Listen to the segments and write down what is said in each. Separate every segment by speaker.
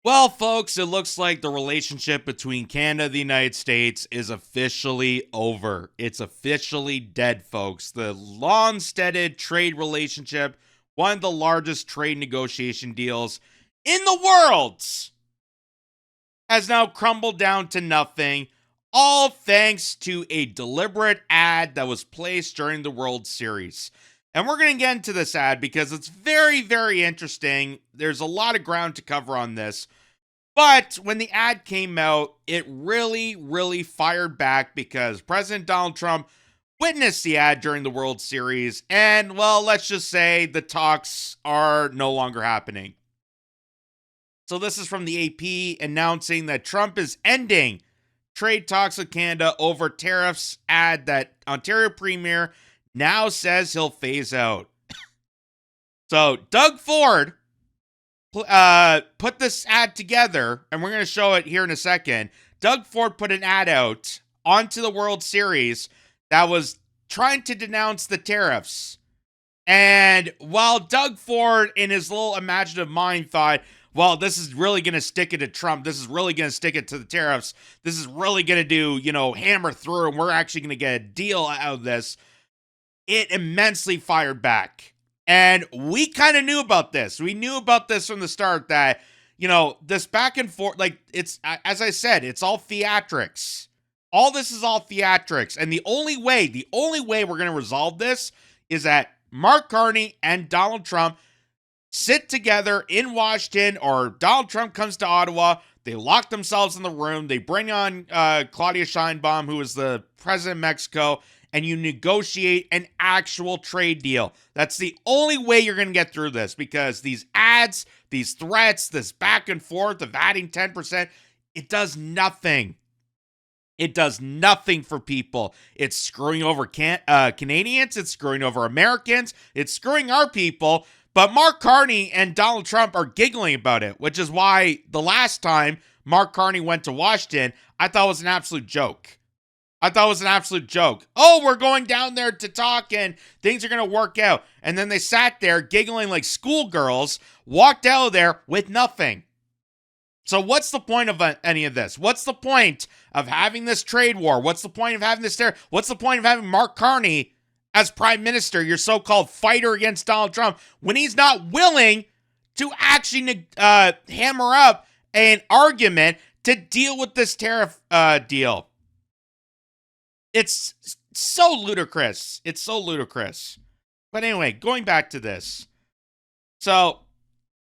Speaker 1: Well, folks, it looks like the relationship between Canada and the United States is officially over. It's officially dead, folks. The long-steaded trade relationship, one of the largest trade negotiation deals in the world, has now crumbled down to nothing, all thanks to a deliberate ad that was placed during the World Series. And we're going to get into this ad because it's very, very interesting. There's a lot of ground to cover on this. But when the ad came out, it really, really fired back because President Donald Trump witnessed the ad during the World Series. And, well, let's just say the talks are no longer happening. So this is from the AP announcing that Trump is ending trade talks with Canada over tariffs, ad that Ontario Premier now says he'll phase out. So Doug Ford put this ad together, and we're going to show it here in a second. Doug Ford put an ad out onto the World Series that was trying to denounce the tariffs. And while Doug Ford, in his little imaginative mind, thought, well, this is really going to stick it to Trump. This is really going to stick it to the tariffs. This is really going to do, hammer through, and we're actually going to get a deal out of this. It immensely fired back. And we kind of knew about this. We knew about this from the start that, this back and forth, it's, as I said, it's all theatrics. All this is all theatrics. And the only way we're going to resolve this is that Mark Carney and Donald Trump sit together in Washington, or Donald Trump comes to Ottawa. They lock themselves in the room. They bring on Claudia Sheinbaum, who is the president of Mexico, and you negotiate an actual trade deal. That's the only way you're going to get through this, because these ads, these threats, this back and forth of adding 10%, it does nothing. It does nothing for people. It's screwing over Canadians. It's screwing over Americans. It's screwing our people. But Mark Carney and Donald Trump are giggling about it, which is why the last time Mark Carney went to Washington, I thought it was an absolute joke. Oh, we're going down there to talk and things are going to work out. And then they sat there giggling like schoolgirls, walked out of there with nothing. So what's the point of any of this? What's the point of having this trade war? What's the point of having this there? What's the point of having Mark Carney as prime minister, your so-called fighter against Donald Trump, when he's not willing to actually hammer up an argument to deal with this tariff deal? It's so ludicrous. But anyway, going back to this. So,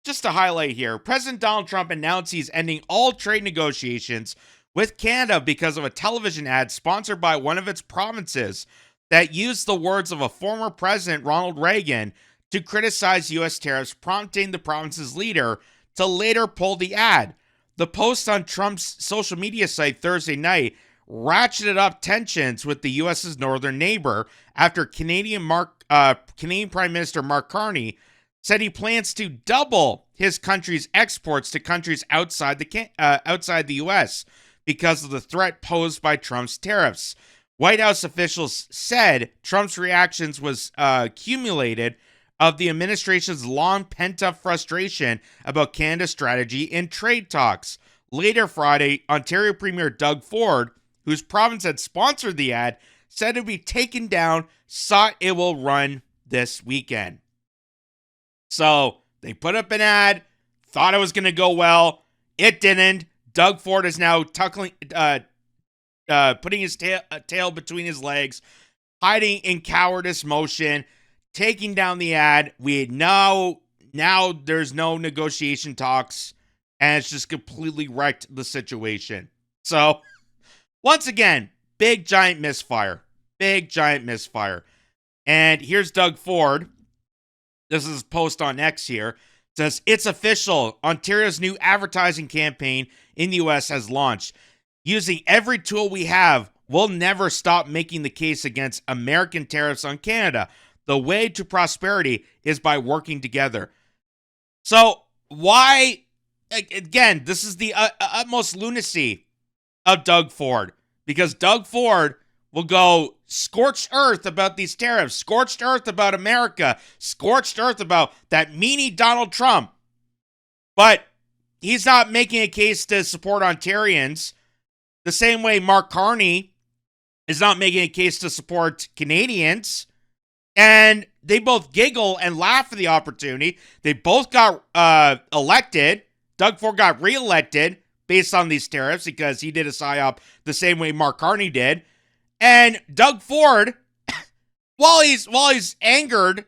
Speaker 1: just to highlight here, President Donald Trump announced he's ending all trade negotiations with Canada because of a television ad sponsored by one of its provinces that used the words of a former president, Ronald Reagan, to criticize U.S. tariffs, prompting the province's leader to later pull the ad. The post on Trump's social media site Thursday night ratcheted up tensions with the U.S.'s northern neighbor after Canadian Prime Minister Mark Carney said he plans to double his country's exports to countries outside the U.S. because of the threat posed by Trump's tariffs. White House officials said Trump's reactions was accumulated of the administration's long pent-up frustration about Canada's strategy in trade talks. Later Friday, Ontario Premier Doug Ford, whose province had sponsored the ad, said it would be taken down, sought it will run this weekend. So they put up an ad, thought it was going to go well. It didn't. Doug Ford is now putting his tail between his legs, hiding in cowardice motion, taking down the ad. Now there's no negotiation talks, and it's just completely wrecked the situation. So, once again, big giant misfire. And here's Doug Ford. This is his post on X here. It says, "It's official. Ontario's new advertising campaign in the U.S. has launched. Using every tool we have, we'll never stop making the case against American tariffs on Canada. The way to prosperity is by working together." So why, again, this is the utmost lunacy of Doug Ford, because Doug Ford will go scorched earth about these tariffs, scorched earth about America, scorched earth about that meanie Donald Trump. But he's not making a case to support Ontarians the same way Mark Carney is not making a case to support Canadians. And they both giggle and laugh at the opportunity. They both got elected. Doug Ford got reelected based on these tariffs because he did a PSYOP the same way Mark Carney did. And Doug Ford, while he's angered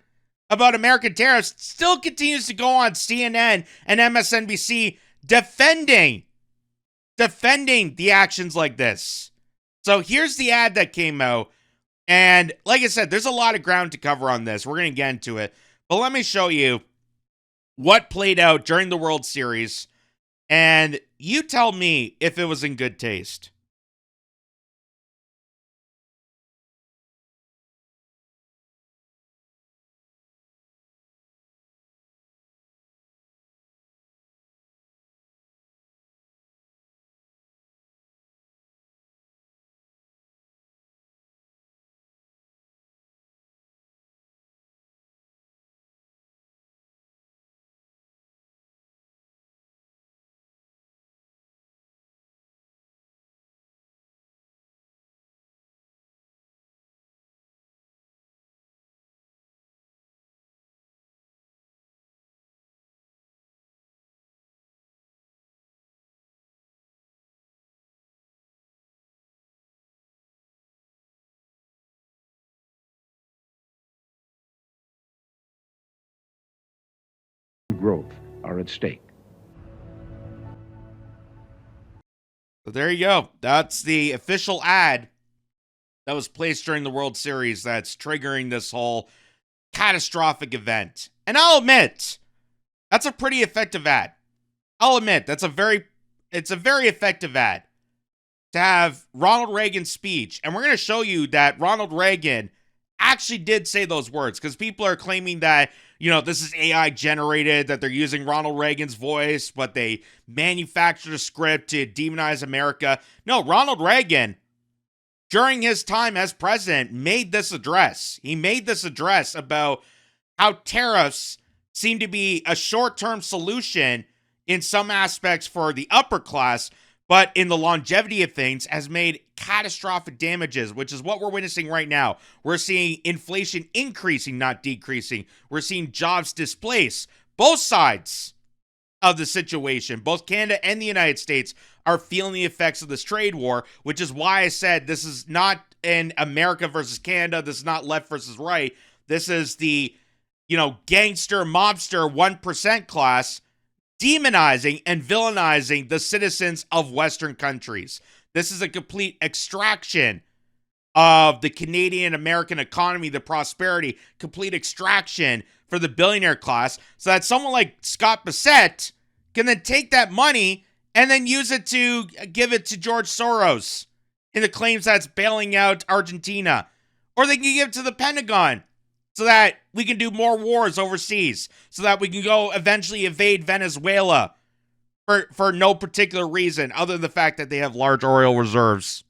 Speaker 1: about American tariffs, still continues to go on CNN and MSNBC defending the actions like this. So here's the ad that came out. And like I said, there's a lot of ground to cover on this. We're going to get into it. But let me show you what played out during the World Series. And you tell me if it was in good taste.
Speaker 2: Growth are at stake.
Speaker 1: So there you go. That's the official ad that was placed during the World Series that's triggering this whole catastrophic event. And I'll admit, that's a pretty effective ad. I'll admit, it's a very effective ad to have Ronald Reagan's speech. And we're going to show you that Ronald Reagan actually did say those words, because people are claiming that, this is AI generated, that they're using Ronald Reagan's voice, but they manufactured a script to demonize America. No, Ronald Reagan, during his time as president, made this address. He made this address about how tariffs seem to be a short-term solution in some aspects for the upper class, but in the longevity of things has made catastrophic damages, which is what we're witnessing right now. We're seeing inflation increasing, not decreasing. We're seeing jobs displaced. Both sides of the situation, both Canada and the United States, are feeling the effects of this trade war, which is why I said this is not an America versus Canada. This is not left versus right. This is the, gangster, mobster, 1% class demonizing and villainizing the citizens of Western countries. This is a complete extraction of the Canadian-American economy, the prosperity, complete extraction for the billionaire class, so that someone like Scott Bassett can then take that money and then use it to give it to George Soros in the claims that's bailing out Argentina. Or they can give it to the Pentagon so that we can do more wars overseas, so that we can go eventually invade Venezuela for no particular reason other than the fact that they have large oil reserves.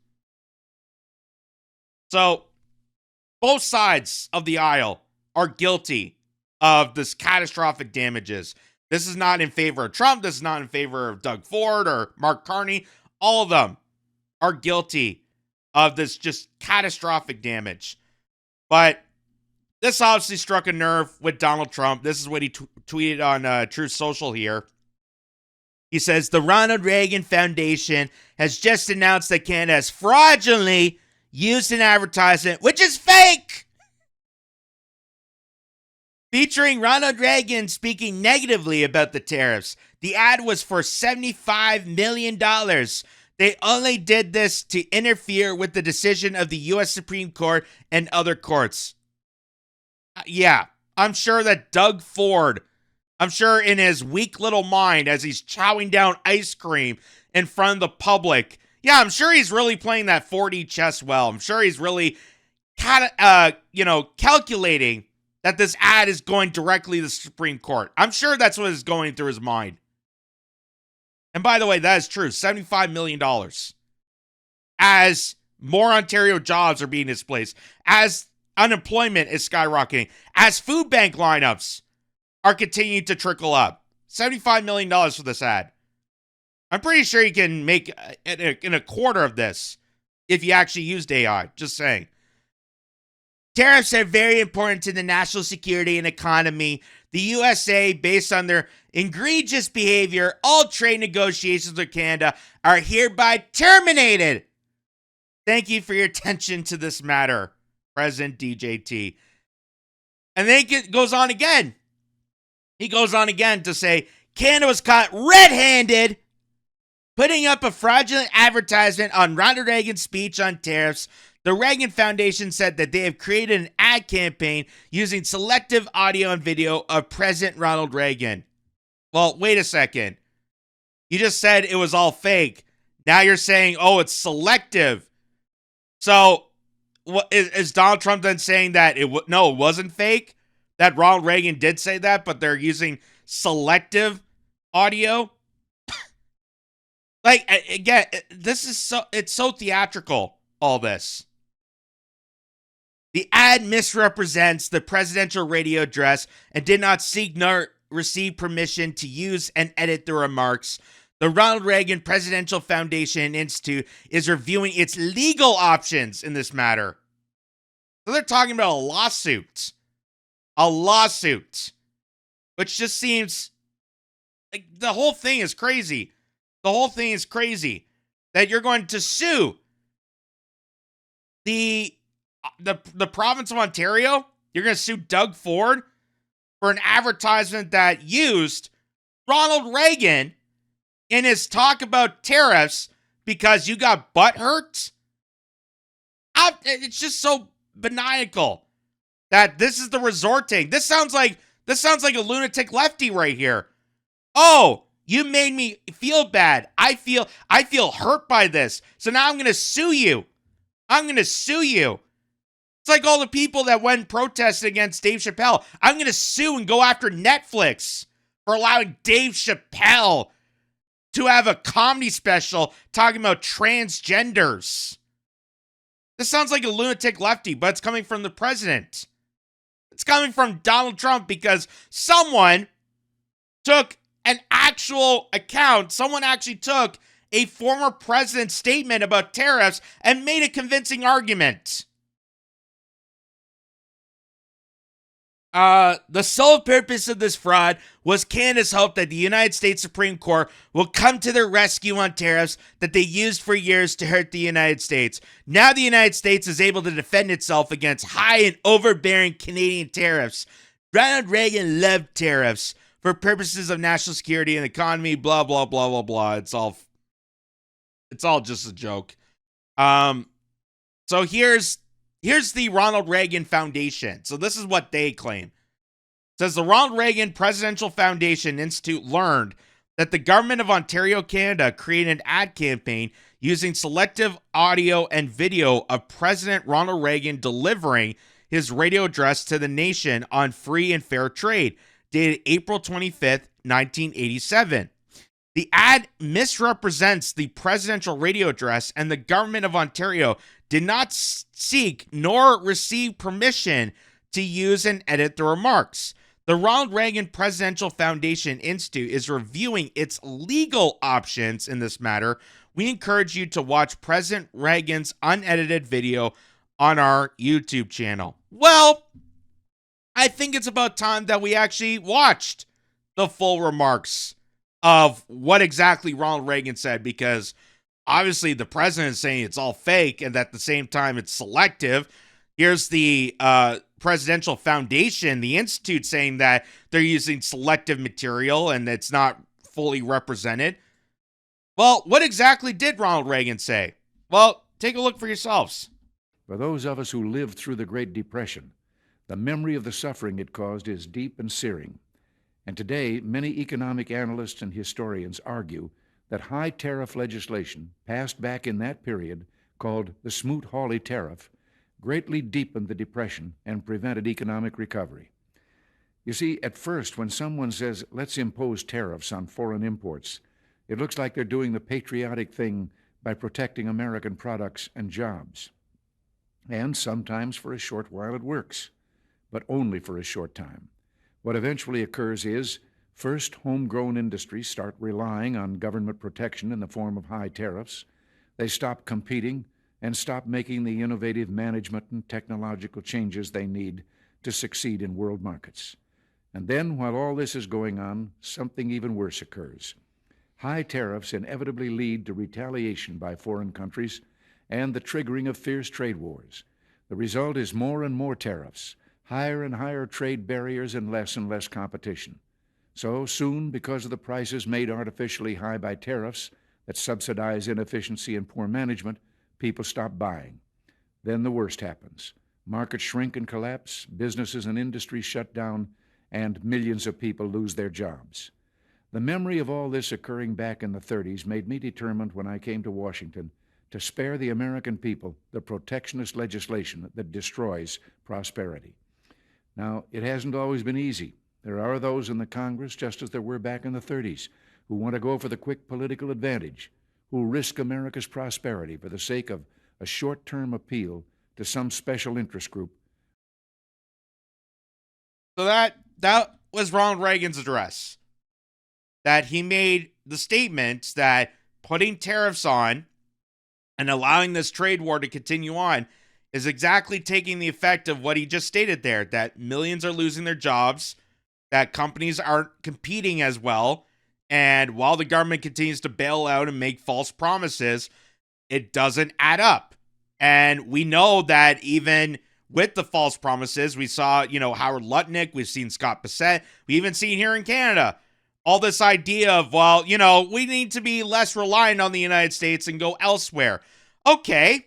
Speaker 1: So both sides of the aisle are guilty of this catastrophic damages. This is not in favor of Trump. This is not in favor of Doug Ford or Mark Carney. All of them are guilty of this just catastrophic damage. But this obviously struck a nerve with Donald Trump. This is what he tweeted on Truth Social here. He says, the Ronald Reagan Foundation has just announced that Canada has fraudulently used an advertisement, which is fake, featuring Ronald Reagan speaking negatively about the tariffs. The ad was for $75 million. They only did this to interfere with the decision of the U.S. Supreme Court and other courts. Yeah, I'm sure that Doug Ford, I'm sure in his weak little mind as he's chowing down ice cream in front of the public, yeah, I'm sure he's really playing that 4D chess well. I'm sure he's really, calculating that this ad is going directly to the Supreme Court. I'm sure that's what is going through his mind. And by the way, that is true. $75 million. As more Ontario jobs are being displaced, as unemployment is skyrocketing, as food bank lineups are continuing to trickle up. $75 million for this ad. I'm pretty sure you can make in a quarter of this if you actually used AI. Just saying. Tariffs are very important to the national security and economy. The USA, based on their egregious behavior, all trade negotiations with Canada are hereby terminated. Thank you for your attention to this matter, President DJT. And then he goes on again. He goes on again to say, Canada was caught red-handed putting up a fraudulent advertisement on Ronald Reagan's speech on tariffs. The Reagan Foundation said that they have created an ad campaign using selective audio and video of President Ronald Reagan. Well, wait a second. You just said it was all fake. Now you're saying, oh, it's selective. So what is Donald Trump then saying that it wasn't fake? That Ronald Reagan did say that, but they're using selective audio? Like, again, it's so theatrical, all this. The ad misrepresents the presidential radio address and did not seek nor receive permission to use and edit the remarks. The Ronald Reagan Presidential Foundation Institute is reviewing its legal options in this matter. So they're talking about a lawsuit. A lawsuit. Which just seems like the whole thing is crazy. The whole thing is crazy. That you're going to sue the province of Ontario. You're going to sue Doug Ford for an advertisement that used Ronald Reagan in his talk about tariffs because you got butt hurt. It's just so maniacal that this is the resorting. This sounds like a lunatic lefty right here. Oh, you made me feel bad. I feel hurt by this. So now I'm going to sue you. It's like all the people that went protesting against Dave Chappelle. I'm going to sue and go after Netflix for allowing Dave Chappelle to have a comedy special talking about transgenders. This sounds like a lunatic lefty, but it's coming from the president. It's coming from Donald Trump because someone took an actual account. Someone actually took a former president's statement about tariffs and made a convincing argument. The sole purpose of this fraud was Canada's hope that the United States Supreme Court will come to their rescue on tariffs that they used for years to hurt the United States. Now the United States is able to defend itself against high and overbearing Canadian tariffs. Ronald Reagan loved tariffs for purposes of national security and economy, blah, blah, blah, blah, blah. It's all just a joke. So here's the Ronald Reagan Foundation. So this is what they claim. It says the Ronald Reagan Presidential Foundation Institute learned that the government of Ontario, Canada created an ad campaign using selective audio and video of President Ronald Reagan delivering his radio address to the nation on free and fair trade, dated April 25th, 1987. The ad misrepresents the presidential radio address, and the government of Ontario did not seek nor receive permission to use and edit the remarks. The Ronald Reagan Presidential Foundation Institute is reviewing its legal options in this matter. We encourage you to watch President Reagan's unedited video on our YouTube channel. Well, I think it's about time that we actually watched the full remarks of what exactly Ronald Reagan said, because obviously the president is saying it's all fake and at the same time it's selective. Here's the Presidential Foundation, the Institute, saying that they're using selective material and it's not fully represented. Well, what exactly did Ronald Reagan say? Well, take a look for yourselves.
Speaker 2: For those of us who lived through the Great Depression, the memory of the suffering it caused is deep and searing. And today, many economic analysts and historians argue that high tariff legislation passed back in that period, called the Smoot-Hawley Tariff, greatly deepened the Depression and prevented economic recovery. You see, at first, when someone says, let's impose tariffs on foreign imports, it looks like they're doing the patriotic thing by protecting American products and jobs. And sometimes for a short while it works, but only for a short time. What eventually occurs is First, homegrown industries start relying on government protection in the form of high tariffs. They stop competing and stop making the innovative management and technological changes they need to succeed in world markets. And then, while all this is going on, something even worse occurs. High tariffs inevitably lead to retaliation by foreign countries and the triggering of fierce trade wars. The result is more and more tariffs, higher and higher trade barriers, and less competition. So soon, because of the prices made artificially high by tariffs that subsidize inefficiency and poor management, people stop buying. Then the worst happens. Markets shrink and collapse, businesses and industries shut down, and millions of people lose their jobs. The memory of all this occurring back in the 30s made me determined when I came to Washington to spare the American people the protectionist legislation that destroys prosperity. Now, it hasn't always been easy. There are those in the Congress, just as there were back in the 30s, who want to go for the quick political advantage, who risk America's prosperity for the sake of a short-term appeal to some special interest group.
Speaker 1: So that was Ronald Reagan's address. That he made the statement that putting tariffs on and allowing this trade war to continue on is exactly taking the effect of what he just stated there, that millions are losing their jobs, that companies aren't competing as well, and while the government continues to bail out and make false promises, it doesn't add up. And we know that even with the false promises, we saw, Howard Lutnick, we've seen Scott Bassett, we even seen here in Canada, all this idea of, well, we need to be less reliant on the United States and go elsewhere. Okay,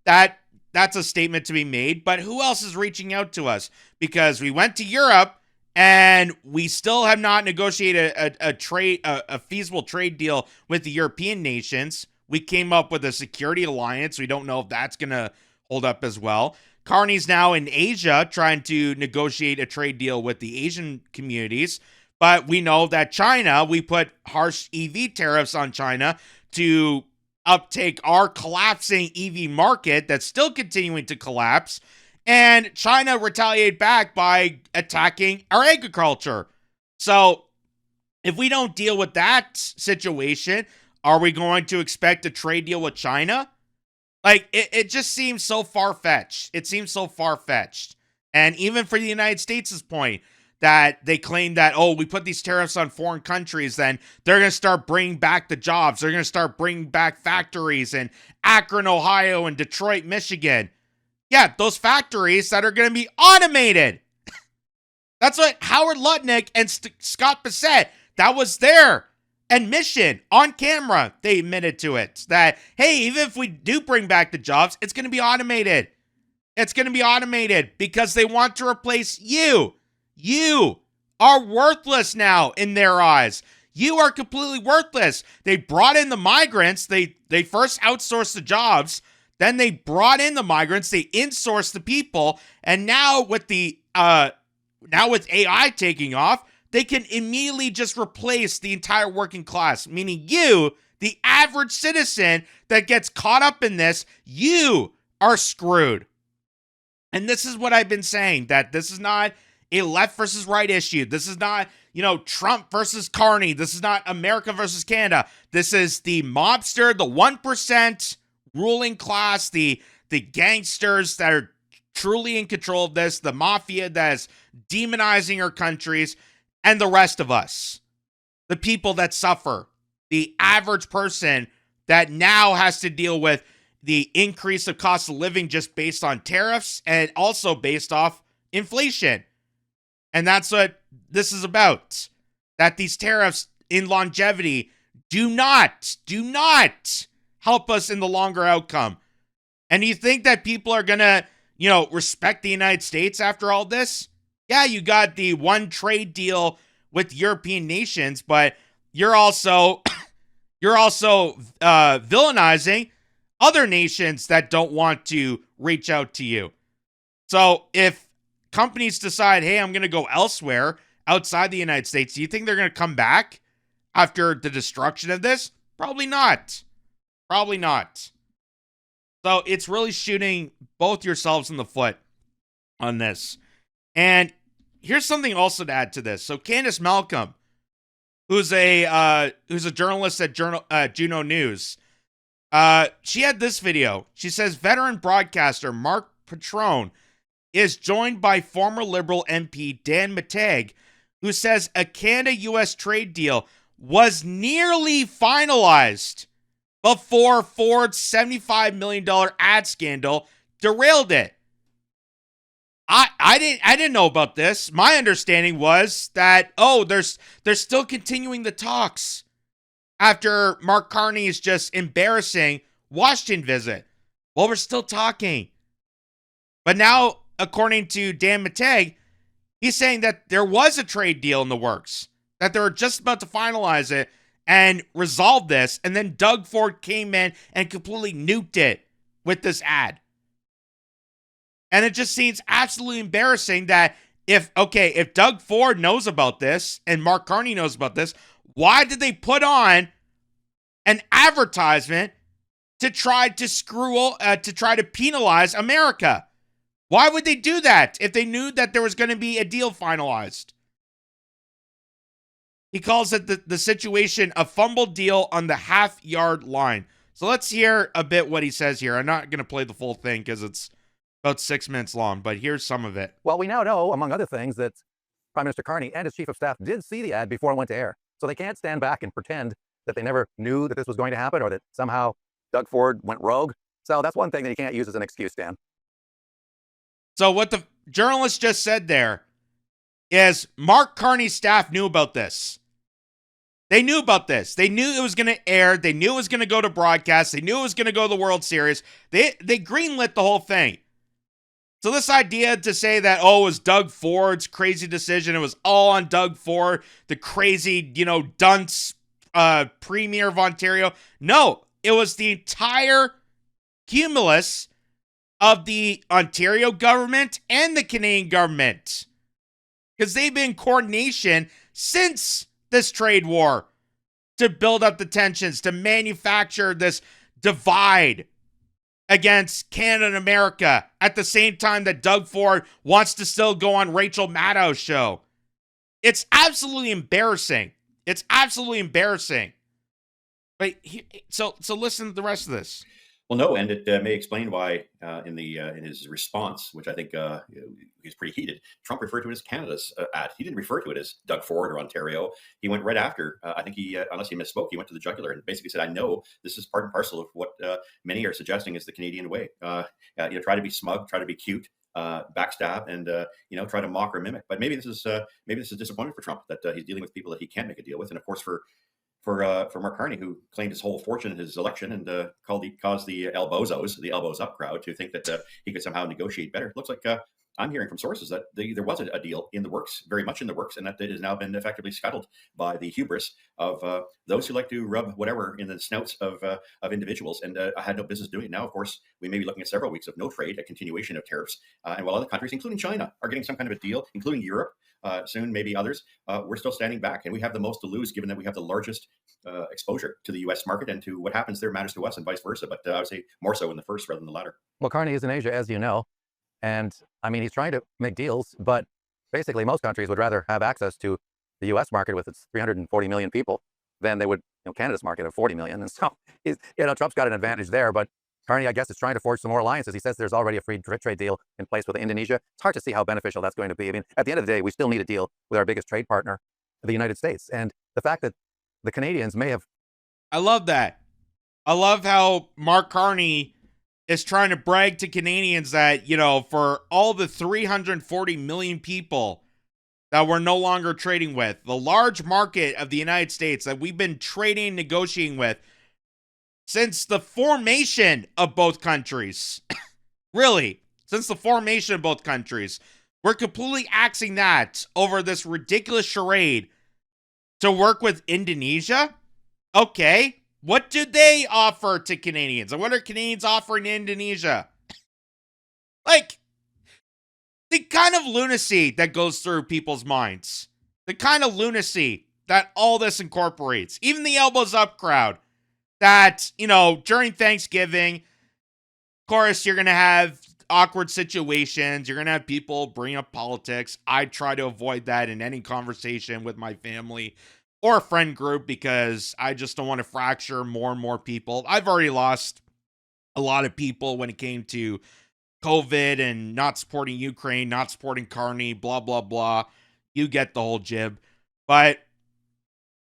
Speaker 1: that's a statement to be made, but who else is reaching out to us? Because we went to Europe and we still have not negotiated a feasible trade deal with the European nations. We came up with a security alliance. We don't know if that's going to hold up as well. Carney's now in Asia trying to negotiate a trade deal with the Asian communities. But we know that China, we put harsh EV tariffs on China to uptake our collapsing EV market that's still continuing to collapse. And China retaliated back by attacking our agriculture. So if we don't deal with that situation, are we going to expect a trade deal with China? Like, it just seems so far-fetched. It seems so far-fetched. And even for the United States' point, that they claim that, we put these tariffs on foreign countries, then they're going to start bringing back the jobs. They're going to start bringing back factories in Akron, Ohio, and Detroit, Michigan. Yeah, those factories that are going to be automated. That's what Howard Lutnick and Scott Bassett, that was their admission on camera. They admitted to it. That, hey, even if we do bring back the jobs, it's going to be automated. It's going to be automated because they want to replace you. You are worthless now in their eyes. You are completely worthless. They brought in the migrants. They first outsourced the jobs. Then they brought in the migrants. They insourced the people. And now with AI taking off, they can immediately just replace the entire working class. Meaning you, the average citizen that gets caught up in this, you are screwed. And this is what I've been saying, that this is not a left versus right issue. This is not, Trump versus Carney. This is not America versus Canada. This is the mobster, the 1% ruling class, the gangsters that are truly in control of this, the mafia that is demonizing our countries, and the rest of us, the people that suffer, the average person that now has to deal with the increase of cost of living just based on tariffs and also based off inflation. And that's what this is about. That these tariffs in longevity do not help us in the longer outcome. And you think that people are going to, respect the United States after all this? Yeah, you got the one trade deal with European nations, but you're also villainizing other nations that don't want to reach out to you. So if companies decide, hey, I'm going to go elsewhere outside the United States, do you think they're going to come back after the destruction of this? Probably not. Probably not. So it's really shooting both yourselves in the foot on this. And here's something also to add to this. So Candace Malcolm, who's a journalist at Juno News. She had this video. She says veteran broadcaster Mark Patrone is joined by former Liberal MP Dan Matteig, who says a Canada-U.S. trade deal was nearly finalized before Ford's $75 million ad scandal derailed it. I didn't know about this. My understanding was that they're still continuing the talks after Mark Carney's just embarrassing Washington visit. Well, we're still talking. But now, according to Dan Matteig, he's saying that there was a trade deal in the works, that they were just about to finalize it and resolve this, and then Doug Ford came in and completely nuked it with this ad. And it just seems absolutely embarrassing that if Doug Ford knows about this and Mark Carney knows about this, why did they put on an advertisement to try to penalize America? Why would they do that if they knew that there was going to be a deal finalized? He calls it the situation a fumbled deal on the half-yard line. So let's hear a bit what he says here. I'm not going to play the full thing because it's about 6 minutes long, but here's some of it.
Speaker 3: Well, we now know, among other things, that Prime Minister Carney and his chief of staff did see the ad before it went to air. So they can't stand back and pretend that they never knew that this was going to happen or that somehow Doug Ford went rogue. So that's one thing that you can't use as an excuse, Dan.
Speaker 1: So what the journalist just said there is Mark Carney's staff knew about this. They knew about this. They knew it was going to air. They knew it was going to go to broadcast. They knew it was going to go to the World Series. They greenlit the whole thing. So this idea to say that, it was Doug Ford's crazy decision, it was all on Doug Ford, the crazy, dunce premier of Ontario. No, it was the entire cumulus of the Ontario government and the Canadian government. Because they've been in coordination since this trade war to build up the tensions, to manufacture this divide against Canada and America at the same time that Doug Ford wants to still go on Rachel Maddow's show. It's absolutely embarrassing. It's absolutely embarrassing. But so listen to the rest of this.
Speaker 4: Well, no, and it may explain why in his response, which I think he's pretty heated, Trump referred to it as Canada's ad. He didn't refer to it as Doug Ford or Ontario. He went right after. I think he, unless he misspoke, he went to the jugular and basically said, "I know this is part and parcel of what many are suggesting is the Canadian way. Try to be smug, try to be cute." Backstab and try to mock or mimic. But maybe this is disappointment for Trump that he's dealing with people that he can't make a deal with, and of course for Mark Carney, who claimed his whole fortune in his election and caused the elbows up crowd to think that he could somehow negotiate better. Looks like I'm hearing from sources that there was a deal in the works, very much in the works, and that it has now been effectively scuttled by the hubris of those who like to rub whatever in the snouts of individuals. And I had no business doing it. Now, of course, we may be looking at several weeks of no trade, a continuation of tariffs, and while other countries, including China, are getting some kind of a deal, including Europe, soon maybe others, we're still standing back, and we have the most to lose given that we have the largest exposure to the U.S. market, and to what happens there matters to us and vice versa. But I would say more so in the first rather than the latter.
Speaker 3: Well, Carney is in Asia, as you know. And I mean, he's trying to make deals, but basically most countries would rather have access to the U.S. market with its 340 million people than they would, Canada's market of 40 million. And so, Trump's got an advantage there, but Carney, I guess, is trying to forge some more alliances. He says there's already a free trade deal in place with Indonesia. It's hard to see how beneficial that's going to be. I mean, at the end of the day, we still need a deal with our biggest trade partner, the United States. And the fact that the Canadians may have...
Speaker 1: I love that. I love how Mark Carney is trying to brag to Canadians that, for all the 340 million people that we're no longer trading with, the large market of the United States that we've been trading and negotiating with since the formation of both countries. Really, since the formation of both countries. We're completely axing that over this ridiculous charade to work with Indonesia. Okay. What do they offer to Canadians? And what are Canadians offering to Indonesia? Like, the kind of lunacy that goes through people's minds. The kind of lunacy that all this incorporates. Even the elbows up crowd that, during Thanksgiving, of course, you're going to have awkward situations. You're going to have people bring up politics. I try to avoid that in any conversation with my family or a friend group because I just don't want to fracture more and more people. I've already lost a lot of people when it came to COVID and not supporting Ukraine, not supporting Carney, blah, blah, blah. You get the whole jib. But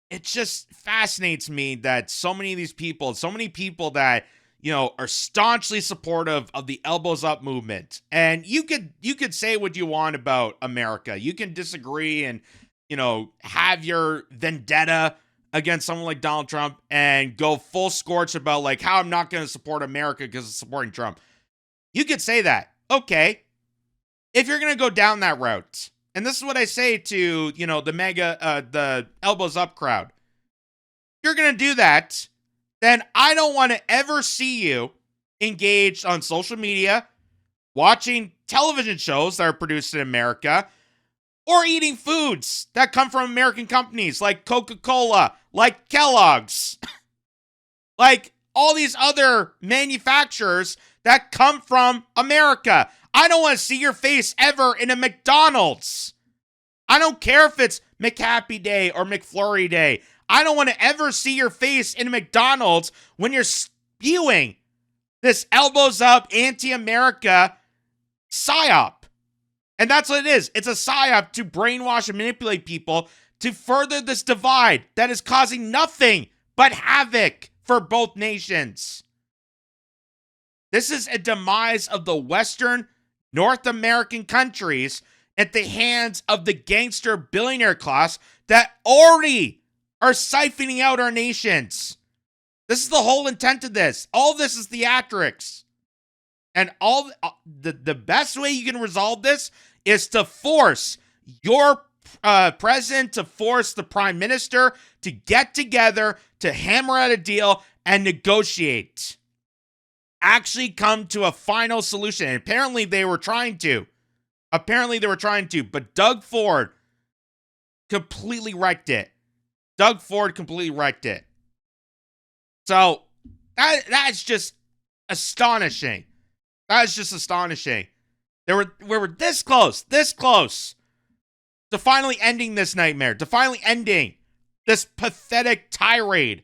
Speaker 1: it just fascinates me that so many of these people, so many people that, you know, are staunchly supportive of the elbows up movement. And you could say what you want about America. You can disagree and, you know, have your vendetta against someone like Donald Trump and go full scorch about like how I'm not going to support America because it's supporting Trump. You could say that. Okay. If you're going to go down that route, and this is what I say to, you know, the elbows up crowd. If you're going to do that, then I don't want to ever see you engaged on social media, watching television shows that are produced in America, or eating foods that come from American companies like Coca-Cola, like Kellogg's, like all these other manufacturers that come from America. I don't want to see your face ever in a McDonald's. I don't care if it's McHappy Day or McFlurry Day. I don't want to ever see your face in a McDonald's when you're spewing this elbows up anti-America psyop. And that's what it is. It's a psyop to brainwash and manipulate people to further this divide that is causing nothing but havoc for both nations. This is a demise of the Western North American countries at the hands of the gangster billionaire class that already are siphoning out our nations. This is the whole intent of this. All this is theatrics. And all the best way you can resolve this is to force your president, to force the prime minister to get together, to hammer out a deal and negotiate. Actually come to a final solution. And apparently they were trying to. But Doug Ford completely wrecked it. So that's just astonishing. We were this close to finally ending this nightmare, to finally ending this pathetic tirade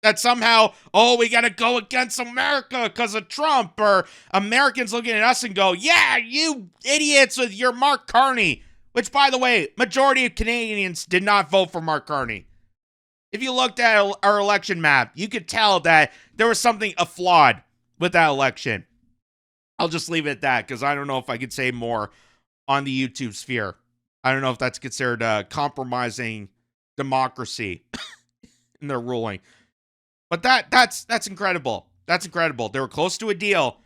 Speaker 1: that somehow, we got to go against America because of Trump, or Americans looking at us and go, yeah, you idiots with your Mark Carney, which, by the way, majority of Canadians did not vote for Mark Carney. If you looked at our election map, you could tell that there was something flawed with that election. I'll just leave it at that because I don't know if I could say more on the YouTube sphere. I don't know if that's considered compromising democracy in their ruling. But that's incredible. That's incredible. They were close to a deal,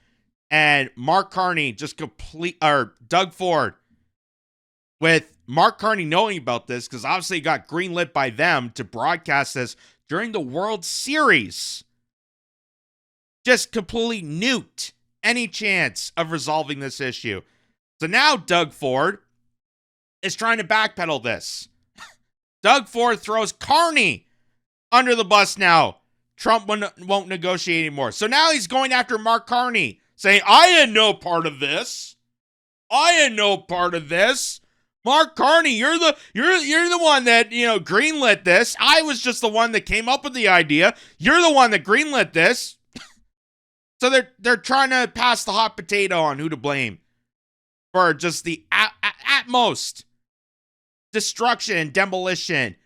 Speaker 1: and Mark Carney Doug Ford, with Mark Carney knowing about this, because obviously it got greenlit by them to broadcast this during the World Series, just completely nuked any chance of resolving this issue. So now Doug Ford is trying to backpedal this. Doug Ford throws Carney under the bus now. Trump won't negotiate anymore. So now he's going after Mark Carney, saying, I had no part of this. Mark Carney, you're the one that, greenlit this. I was just the one that came up with the idea. You're the one that greenlit this. So they're trying to pass the hot potato on who to blame for just the at most destruction and demolition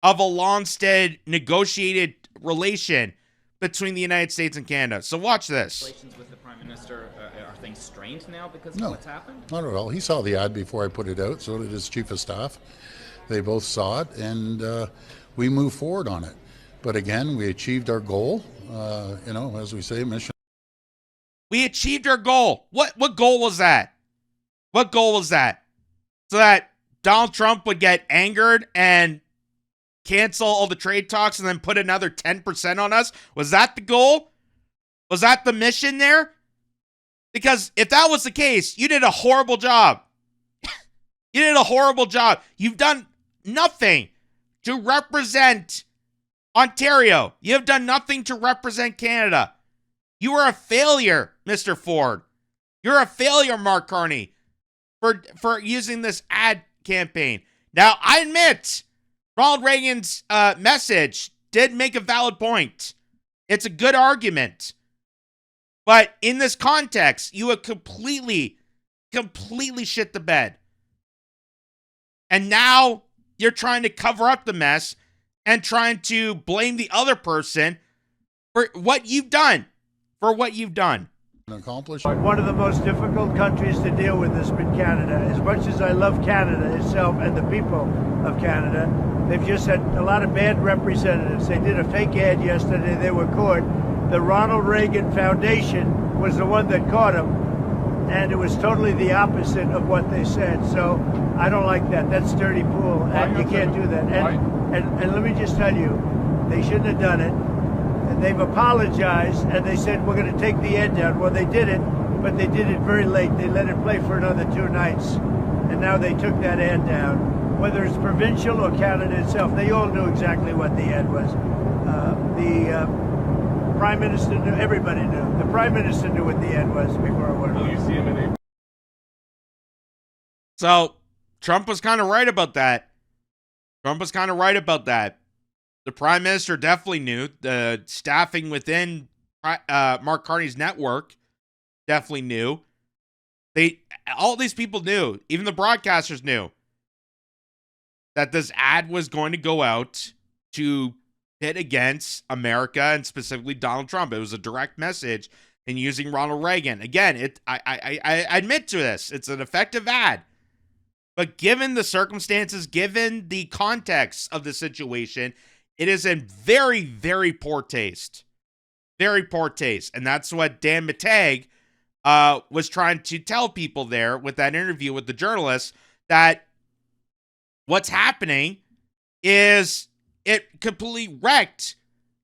Speaker 1: of a long-standing negotiated relation between the United States and Canada. So watch this.
Speaker 5: Relations with the Prime Minister, are things strained now because of what's happened?
Speaker 6: Not at all. He saw the ad before I put it out, so did his chief of staff. They both saw it, and we moved forward on it. But again, we achieved our goal. As we say, mission.
Speaker 1: We achieved our goal. What goal was that? So that Donald Trump would get angered and cancel all the trade talks and then put another 10% on us? Was that the goal? Was that the mission there? Because if that was the case, you did a horrible job. You've done nothing to represent Ontario. You have done nothing to represent Canada. You are a failure, Mr. Ford. You're a failure, Mark Carney, for using this ad campaign. Now, I admit Ronald Reagan's message did make a valid point. It's a good argument. But in this context, you have completely shit the bed. And now you're trying to cover up the mess and trying to blame the other person for what you've done.
Speaker 6: Accomplished.
Speaker 7: One of the most difficult countries to deal with has been Canada. As much as I love Canada itself and the people of Canada, they've just had a lot of bad representatives. They did a fake ad yesterday. They were caught. The Ronald Reagan Foundation was the one that caught them, and it was totally the opposite of what they said. So I don't like that. That's dirty pool, and you can't do that. And let me just tell you, they shouldn't have done it. And they've apologized, and they said, we're going to take the ad down. Well, they did it, but they did it very late. They let it play for another 2 nights, and now they took that ad down. Whether it's provincial or Canada itself, they all knew exactly what the ad was. The Prime Minister knew, everybody knew. The Prime Minister knew what the ad was before it went.
Speaker 8: Will you see him in April?
Speaker 1: So Trump was kind of right about that. The Prime Minister definitely knew. The staffing within Mark Carney's network definitely knew. All these people knew. Even the broadcasters knew that this ad was going to go out to pit against America and specifically Donald Trump. It was a direct message in using Ronald Reagan. Again, I admit to this. It's an effective ad. But given the circumstances, given the context of the situation, it is in very, very poor taste. Very poor taste. And that's what Dan Mateg was trying to tell people there with that interview with the journalist, that what's happening is it completely wrecked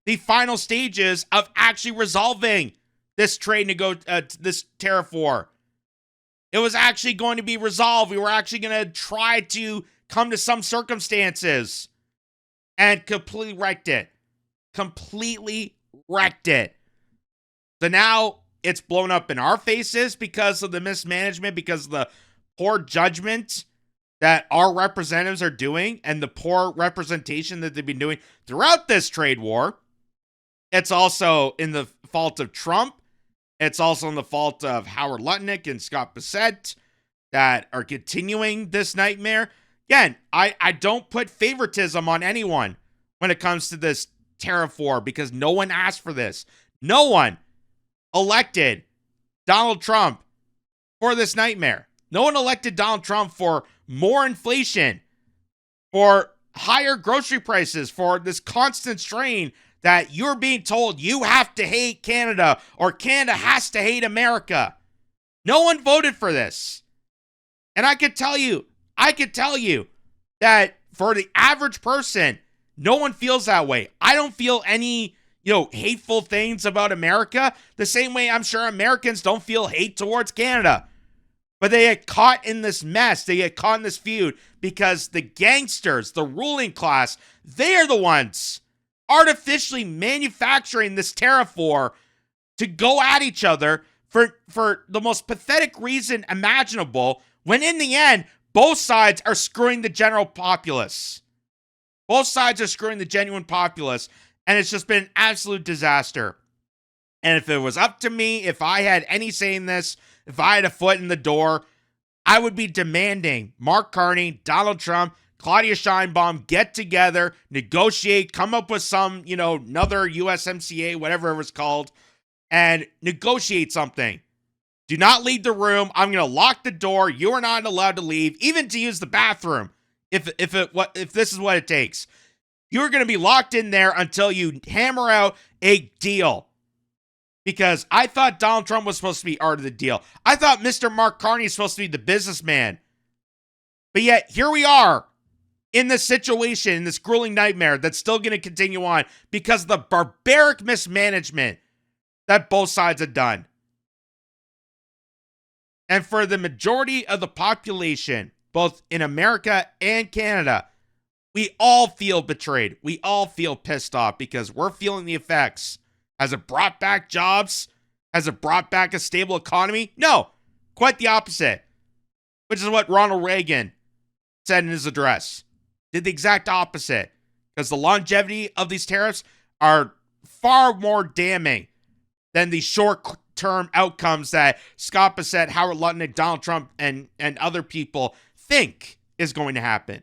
Speaker 1: the final stages of actually resolving this this tariff war. It was actually going to be resolved. We were actually going to try to come to some circumstances, and completely wrecked it. So now it's blown up in our faces because of the mismanagement, because of the poor judgment that our representatives are doing and the poor representation that they've been doing throughout this trade war. It's also in the fault of Trump. It's also in the fault of Howard Lutnick and Scott Bassett that are continuing this nightmare. Again, I don't put favoritism on anyone when it comes to this tariff war because no one asked for this. No one elected Donald Trump for this nightmare. No one elected Donald Trump for more inflation, for higher grocery prices, for this constant strain that you're being told you have to hate Canada or Canada has to hate America. No one voted for this. And I could tell you that for the average person, no one feels that way. I don't feel any, hateful things about America the same way I'm sure Americans don't feel hate towards Canada. But they get caught in this mess. They get caught in this feud because the gangsters, the ruling class, they are the ones artificially manufacturing this tariff war to go at each other for the most pathetic reason imaginable, when in the end, both sides are screwing the general populace. Both sides are screwing the genuine populace, and it's just been an absolute disaster. And if it was up to me, if I had any say in this, if I had a foot in the door, I would be demanding Mark Carney, Donald Trump, Claudia Sheinbaum get together, negotiate, come up with some, another USMCA, whatever it was called, and negotiate something. Do not leave the room. I'm going to lock the door. You are not allowed to leave, even to use the bathroom, if this is what it takes. You're going to be locked in there until you hammer out a deal. Because I thought Donald Trump was supposed to be part of the deal. I thought Mr. Mark Carney is supposed to be the businessman. But yet, here we are in this situation, in this grueling nightmare that's still going to continue on because of the barbaric mismanagement that both sides have done. And for the majority of the population, both in America and Canada, we all feel betrayed. We all feel pissed off because we're feeling the effects. Has it brought back jobs? Has it brought back a stable economy? No, quite the opposite, which is what Ronald Reagan said in his address. did the exact opposite, because the longevity of these tariffs are far more damning than the short-term outcomes that Scott Bassett, Howard Lutnick, Donald Trump, and other people think is going to happen.